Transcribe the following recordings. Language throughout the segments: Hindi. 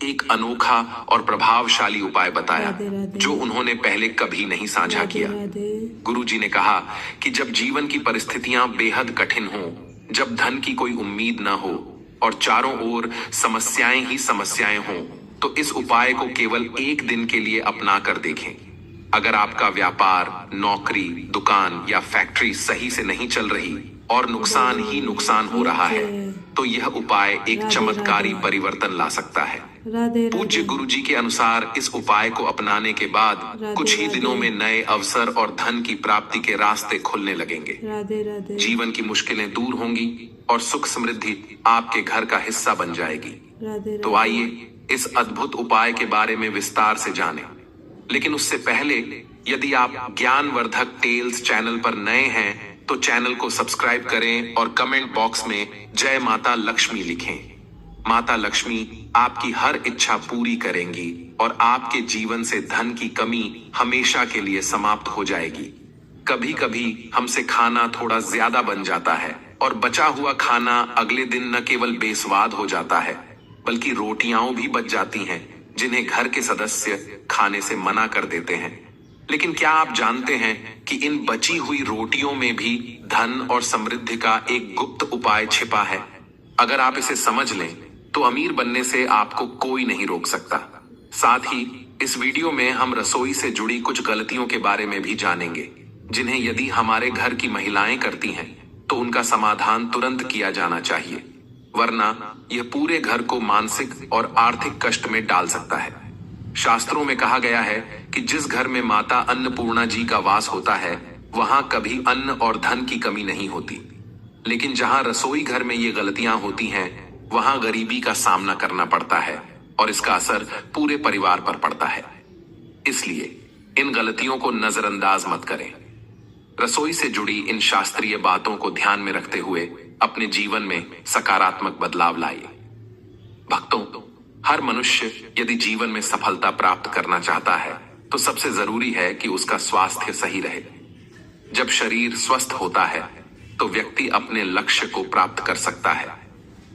एक अनोखा और प्रभावशाली उपाय बताया राधे राधे। जो उन्होंने पहले कभी नहीं साझा राधे किया। राधे। गुरुजी ने कहा कि जब जीवन की परिस्थितियां बेहद कठिन हो, जब धन की कोई उम्मीद न हो और चारों ओर समस्याएं ही समस्याएं हों, तो इस उपाय को केवल एक दिन के लिए अपना कर देखें। अगर आपका व्यापार, नौकरी, दुकान या फैक्ट्री सही से नहीं चल रही और नुकसान ही नुकसान हो रहा है, तो यह उपाय एक चमत्कारी परिवर्तन ला सकता है। राधे पूज्य राधे। गुरुजी के अनुसार इस उपाय को अपनाने के बाद कुछ ही दिनों में नए अवसर और धन की प्राप्ति के रास्ते खुलने लगेंगे। राधे राधे। जीवन की मुश्किलें दूर होंगी और सुख समृद्धि आपके घर का हिस्सा बन जाएगी। राधे तो आइए इस अद्भुत उपाय के बारे में विस्तार से जानें। लेकिन उससे पहले यदि आप ज्ञानवर्धक टेल्स चैनल पर नए हैं तो चैनल को सब्सक्राइब करें और कमेंट बॉक्स में जय माता लक्ष्मी लिखें। माता लक्ष्मी आपकी हर इच्छा पूरी करेंगी और आपके जीवन से धन की कमी हमेशा के लिए समाप्त हो जाएगी। कभी कभी हमसे खाना थोड़ा ज्यादा बन जाता है और बचा हुआ खाना अगले दिन न केवल बेस्वाद हो जाता है बल्कि रोटियां भी बच जाती हैं जिन्हें घर के सदस्य खाने से मना कर देते हैं। लेकिन क्या आप जानते हैं कि इन बची हुई रोटियों में भी धन और समृद्धि का एक गुप्त उपाय छिपा है? अगर आप इसे समझ लें तो अमीर बनने से आपको कोई नहीं रोक सकता। साथ ही इस वीडियो में हम रसोई से जुड़ी कुछ गलतियों के बारे में भी जानेंगे जिन्हें यदि हमारे घर की महिलाएं करती हैं तो उनका समाधान तुरंत किया जाना चाहिए, वरना यह पूरे घर को मानसिक और आर्थिक कष्ट में डाल सकता है। शास्त्रों में कहा गया है कि जिस घर में माता अन्नपूर्णा जी का वास होता है वहां कभी अन्न और धन की कमी नहीं होती। लेकिन जहां रसोई घर में ये गलतियां होती हैं वहां गरीबी का सामना करना पड़ता है और इसका असर पूरे परिवार पर पड़ता है। इसलिए इन गलतियों को नजरअंदाज मत करें। रसोई से जुड़ी इन शास्त्रीय बातों को ध्यान में रखते हुए अपने जीवन में सकारात्मक बदलाव लाइए। भक्तों, हर मनुष्य यदि जीवन में सफलता प्राप्त करना चाहता है तो सबसे जरूरी है कि उसका स्वास्थ्य सही रहे। जब शरीर स्वस्थ होता है तो व्यक्ति अपने लक्ष्य को प्राप्त कर सकता है।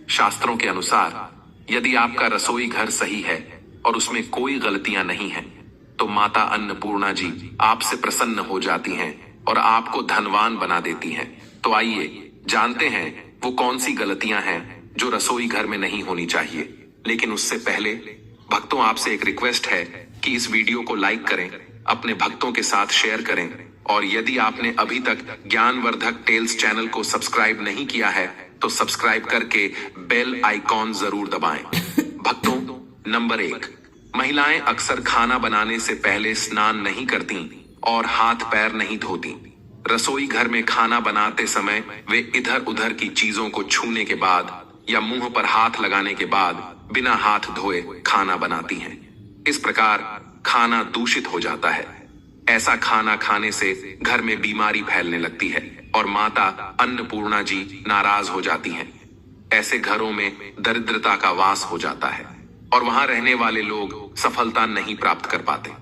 शास्त्रों के अनुसार यदि आपका रसोई घर सही है और उसमें कोई गलतियां नहीं हैं, तो माता अन्नपूर्णा जी आपसे प्रसन्न हो जाती हैं और आपको धनवान बना देती हैं। तो आइए जानते हैं वो कौन सी गलतियां हैं जो रसोई घर में नहीं होनी चाहिए। लेकिन उससे पहले भक्तों, आपसे एक रिक्वेस्ट है कि इस वीडियो को लाइक करें, अपने भक्तों के साथ शेयर करें और यदि आपने अभी तक ज्ञानवर्धक टेल्स चैनल को सब्सक्राइब नहीं किया है तो सब्सक्राइब करके बेल आइकॉन जरूर दबाएं। भक्तों, नंबर 1, महिलाएं अक्सर खाना बनाने से पहले स्नान नहीं करती और हाथ पैर नहीं धोती। रसोई घर में खाना बनाते समय वे इधर उधर की चीजों को छूने के बाद या मुंह पर हाथ लगाने के बाद बिना हाथ धोए खाना बनाती हैं। इस प्रकार खाना दूषित हो जाता है। ऐसा खाना खाने से घर में बीमारी फैलने लगती है और माता अन्नपूर्णा जी नाराज हो जाती हैं। ऐसे घरों में दरिद्रता का वास हो जाता है और वहां रहने वाले लोग सफलता नहीं प्राप्त कर पाते।